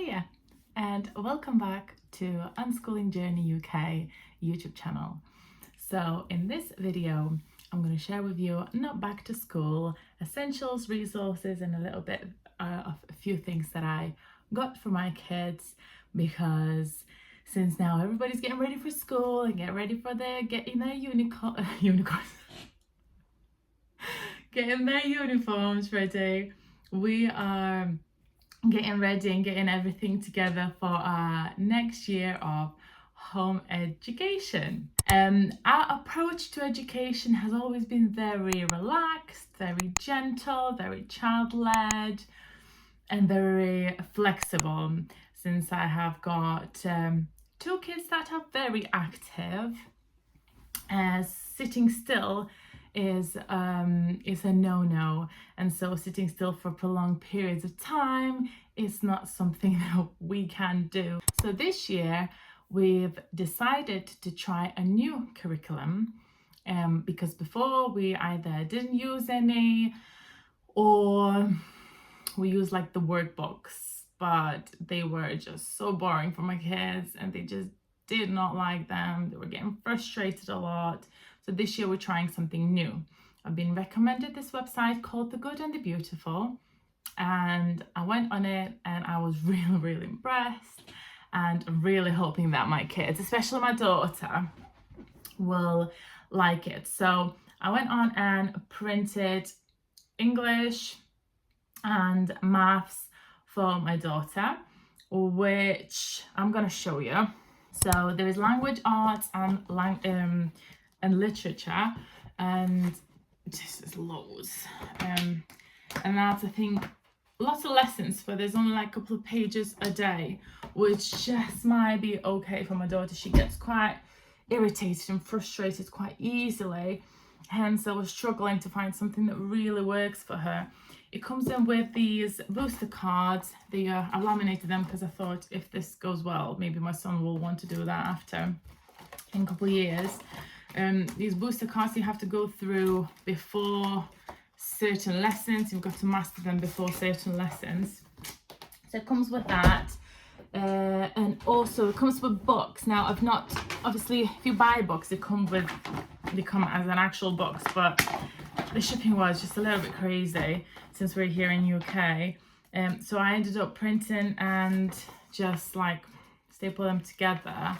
Hiya, and welcome back to Unschooling Journey UK YouTube channel. So in this video, I'm going to share with you not back to school essentials, resources, and a little bit of a few things that I got for my kids, because since now everybody's getting ready for school and getting ready for getting their unicorns, getting their uniforms ready, we are getting ready and getting everything together for our next year of home education. Our approach to education has always been very relaxed, very gentle, very child-led, and very flexible, since I have got two kids that are very active. Sitting still is a no-no, and so sitting still for prolonged periods of time is not something that we can do. So this year we've decided to try a new curriculum, because before we either didn't use any or we used like the workbooks, but they were just so boring for my kids and they just did not like them. They were getting frustrated a lot. So this year we're trying something new. I've been recommended this website called The Good and the Beautiful, and I went on it and I was really impressed, and I'm really hoping that my kids, especially my daughter, will like it. So I went on and printed English and maths for my daughter, which I'm going to show you. So there is language arts and literature, and just is loads. And that's, I think, lots of lessons, but there's only like a couple of pages a day, which just might be okay for my daughter. She gets quite irritated and frustrated quite easily, hence I was struggling to find something that really works for her. It comes in with these booster cards. I laminated them because I thought if this goes well, maybe my son will want to do that after in a couple of years. These booster cards you have to go through before certain lessons. You've got to master them before certain lessons. So it comes with that. And also it comes with books. Now I've not, obviously if you buy books, they come as an actual box, but the shipping was just a little bit crazy since we're here in UK. So I ended up printing and just like staple them together,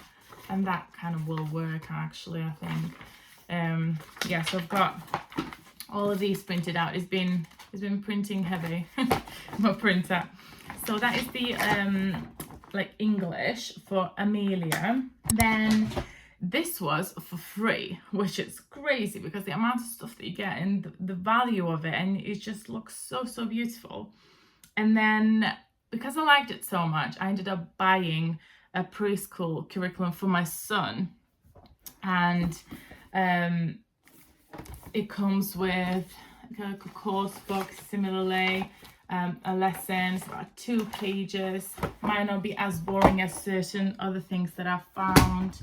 and that kind of will work actually, I think. Yeah, so I've got all of these printed out. It's been printing heavy, my printer. So that is the like English for Amelia. Then this was for free, which is crazy because the amount of stuff that you get and the value of it, and it just looks so beautiful. And then because I liked it so much, I ended up buying a preschool curriculum for my son, and it comes with a course book similarly. A lesson, it's about 2 pages. Might not be as boring as certain other things that I've found.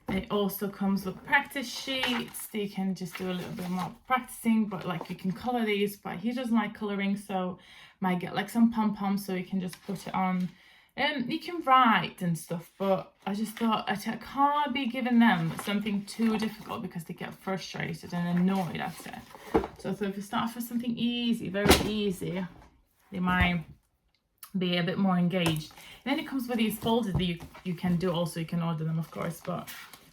It also comes with practice sheets. You can just do a little bit more practicing, but like you can color these, but he doesn't like coloring, so might get like some pom-poms so you can just put it on. You can write and stuff, but I just thought I can't be giving them something too difficult because they get frustrated and annoyed at it. So if we start with something easy, very easy, they might be a bit more engaged. And then it comes with these folders that you can do also. You can order them, of course, but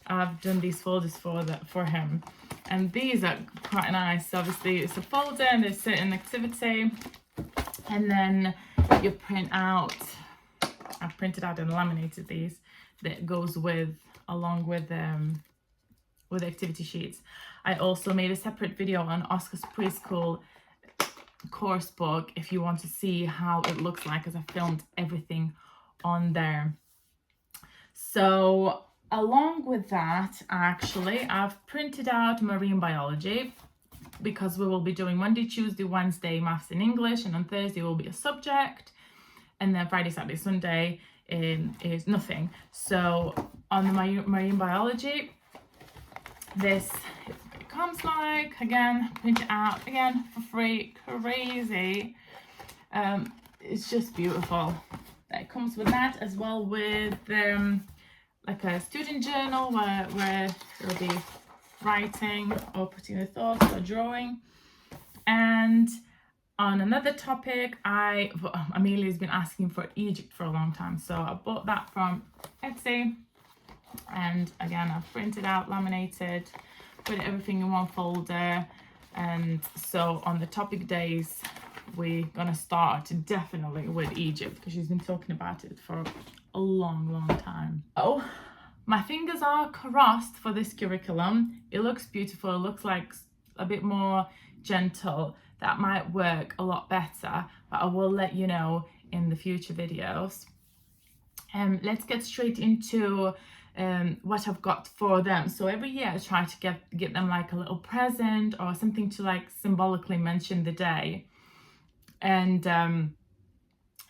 I've done these folders for him, and these are quite nice. Obviously it's a folder and there's certain activity, and then you print out. I've printed out and laminated these that goes along with the activity sheets. I also made a separate video on Oscar's preschool course book if you want to see how it looks like, as I filmed everything on there. So along with that, actually I've printed out marine biology, because we will be doing Monday, Tuesday, Wednesday maths and English, and on Thursday will be a subject, and then Friday, Saturday, Sunday is nothing. So on the marine biology, this it comes like, again, print it out again for free. Crazy. It's just beautiful. It comes with that, as well with like a student journal where you'll be writing or putting your thoughts or drawing. And on another topic, Amelia's been asking for Egypt for a long time, so I bought that from Etsy. And again, I've printed out, laminated, put everything in one folder. And so on the topic days, we're gonna start definitely with Egypt, because she's been talking about it for a long time. Oh, my fingers are crossed for this curriculum. It looks beautiful. It looks like a bit more gentle. That might work a lot better, but I will let you know in the future videos. Let's get straight into what I've got for them. So every year I try to get them like a little present or something to like symbolically mention the day. And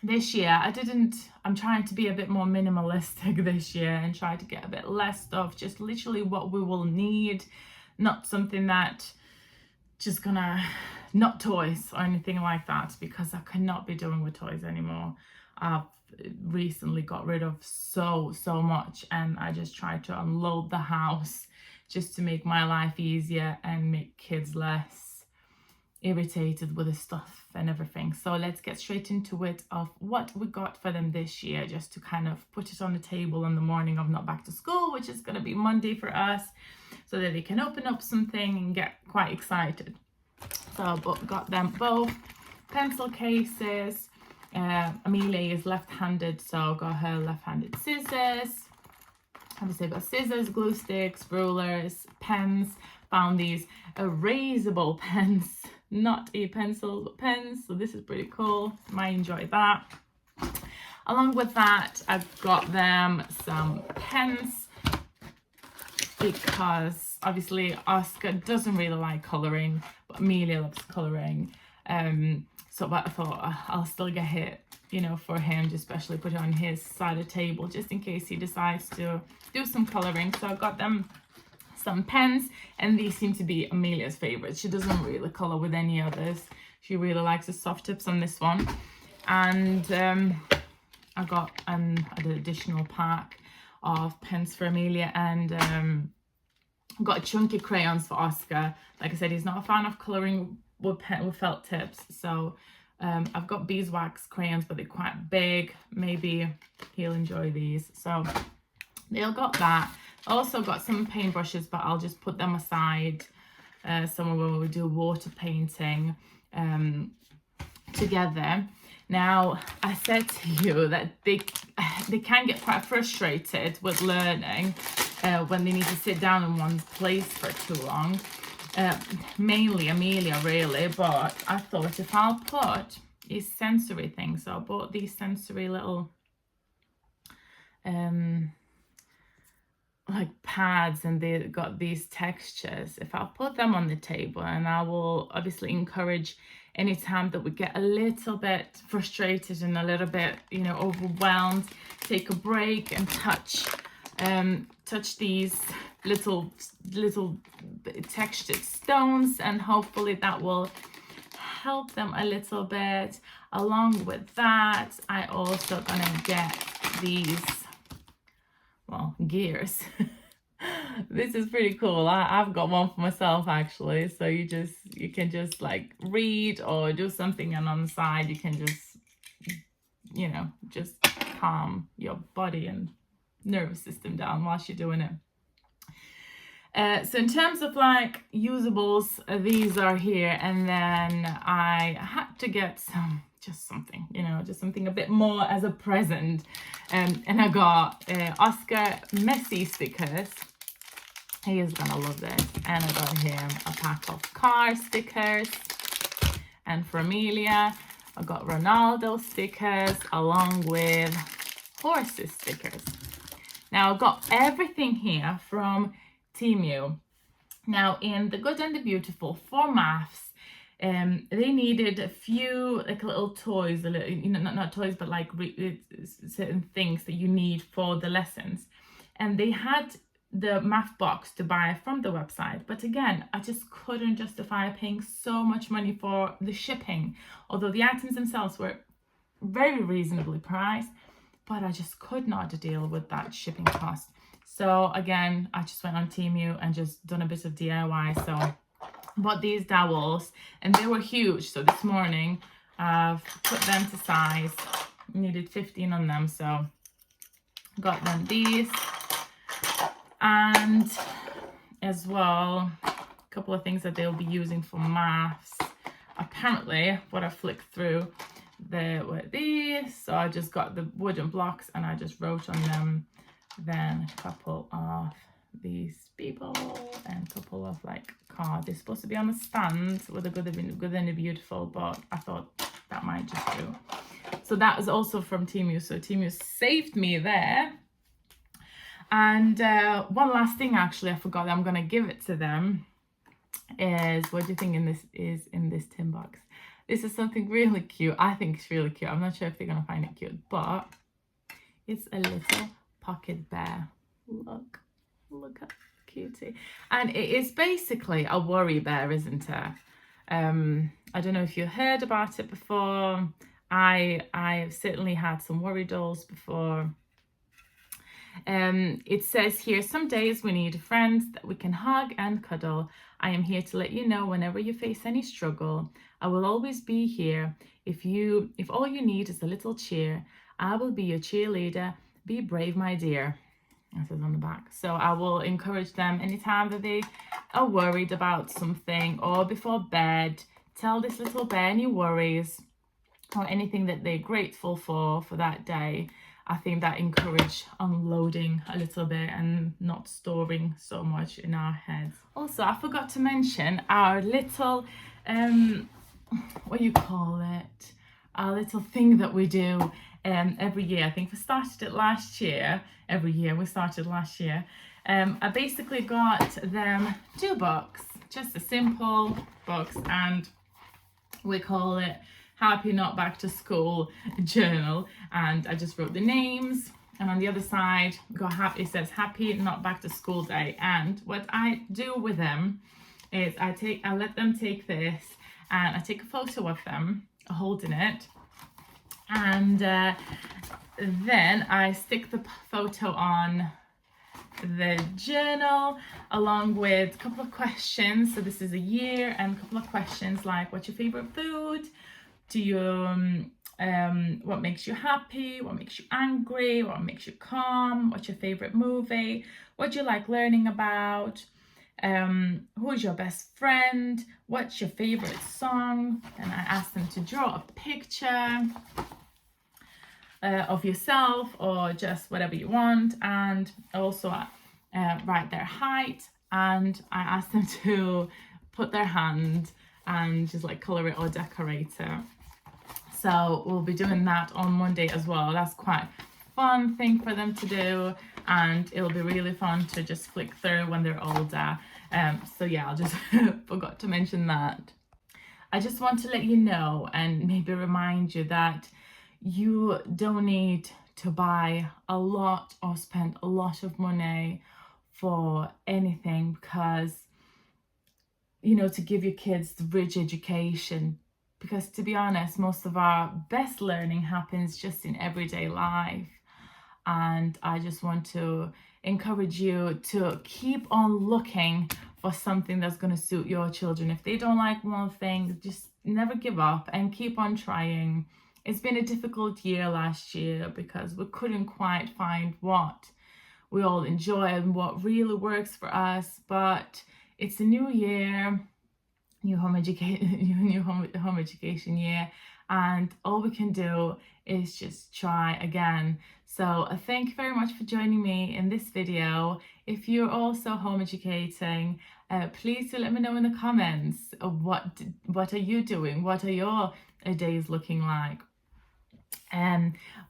this year I'm trying to be a bit more minimalistic this year and try to get a bit less stuff, just literally what we will need, not something that just gonna, not toys or anything like that, because I cannot be doing with toys anymore. I've recently got rid of so much, and I just try to unload the house just to make my life easier and make kids less irritated with the stuff and everything. So let's get straight into it of what we got for them this year, just to kind of put it on the table on the morning of not back to school, which is going to be Monday for us, so that they can open up something and get quite excited. So I got them both pencil cases. Amelia is left-handed, so I got her left-handed scissors. Obviously I've got scissors, glue sticks, rulers, pens. Found these erasable pens, not a pencil but pens, so this is pretty cool. Might enjoy that. Along with that, I've got them some pens, because obviously Oscar doesn't really like colouring, but Amelia loves colouring. So but I thought I'll still get it, you know, for him, just especially put it on his side of the table, just in case he decides to do some colouring. So I got them some pens, and these seem to be Amelia's favorites. She doesn't really colour with any others. She really likes the soft tips on this one. And I got an additional pack of pens for Amelia, and got chunky crayons for Oscar. Like I said, he's not a fan of colouring with felt tips, so I've got beeswax crayons, but they're quite big. Maybe he'll enjoy these, so they all got that. Also got some paintbrushes, but I'll just put them aside somewhere where we do water painting together. Now, I said to you that they can get quite frustrated with learning when they need to sit down in one place for too long. Mainly Amelia, really, but I thought if I'll put these sensory things, so I bought these sensory little like pads, and they got these textures. If I'll put them on the table, and I will obviously encourage anytime that we get a little bit frustrated and a little bit, you know, overwhelmed, take a break and touch these little textured stones, and hopefully that will help them a little bit. Along with that, I also gonna get these, well, gears. This is pretty cool. I've got one for myself actually, so you can just like read or do something, and on the side you can just, you know, just calm your body and nervous system down whilst you're doing it. So in terms of like usables, these are here, and then I had to get something, you know, just something a bit more as a present, and I got Oscar messy stickers. He is gonna love this. And I got him a pack of car stickers, and for Amelia I got Ronaldo stickers along with horses stickers. Now I've got everything here from Temu. Now in the Good and the Beautiful for maths, they needed a few like little toys, a little, you know, not toys, but like certain things that you need for the lessons, and they had the math box to buy from the website, but again I just couldn't justify paying so much money for the shipping, although the items themselves were very reasonably priced. but I just could not deal with that shipping cost. So again, I just went on Temu and just done a bit of DIY. So bought these dowels, and they were huge. So this morning I've put them to size, needed 15 on them, so got them these. And as well, a couple of things that they'll be using for maths. Apparently, what I flicked through, there were these. So I just got the wooden blocks and I just wrote on them. Then a couple of these people and a couple of like cards. They're supposed to be on the stand with a good and beautiful, but I thought that might just do. So that is also from Temu. So Temu saved me there. And one last thing, actually, I forgot that I'm gonna give it to them. Is what do you think in this tin box? This is something really cute. I think it's really cute. I'm not sure if they're gonna find it cute, but it's a little pocket bear. Look how cutie. And it is basically a worry bear, isn't it? I don't know if you heard about it before. I've certainly had some worry dolls before. It says here, some days we need friends that we can hug and cuddle. I am here to let you know whenever you face any struggle. I will always be here. If all you need is a little cheer, I will be your cheerleader. Be brave, my dear. That says on the back. So I will encourage them anytime that they are worried about something, or before bed, tell this little bear any worries or anything that they're grateful for that day. I think that encourage unloading a little bit and not storing so much in our heads. Also, I forgot to mention our little, what you call it? Our little thing that we do every year. I think we started it last year. Every year we started last year. I basically got them 2 books, just a simple box, and we call it Happy Not Back to School Journal. And I just wrote the names, and on the other side got happy, it says Happy Not Back to School Day. And what I do with them is I let them take this, and I take a photo of them holding it, and then I stick the photo on the journal along with a couple of questions. So this is a year, and a couple of questions like, what's your favorite food? Do you what makes you happy? What makes you angry? What makes you calm? What's your favorite movie? What do you like learning about? Who is your best friend? What's your favorite song? And I asked them to draw a picture of yourself, or just whatever you want, and also write their height, and I asked them to put their hand and just like color it or decorate it. So we'll be doing that on Monday as well. That's quite a fun thing for them to do, and it'll be really fun to just flick through when they're older. So yeah, I'll just forgot to mention that. I just want to let you know and maybe remind you that you don't need to buy a lot or spend a lot of money for anything, because to give your kids the rich education, because to be honest, most of our best learning happens just in everyday life. And I just want to encourage you to keep on looking for something that's going to suit your children. If they don't like one thing, just never give up and keep on trying. It's been a difficult year last year because we couldn't quite find what we all enjoy and what really works for us, but it's a new year, new home education year, and all we can do is just try again. So thank you very much for joining me in this video. If you're also home educating, please do let me know in the comments what are you doing, what are your days looking like.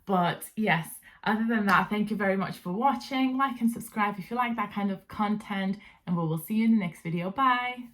But yes, other than that, thank you very much for watching. Like and subscribe if you like that kind of content, and we will see you in the next video. Bye.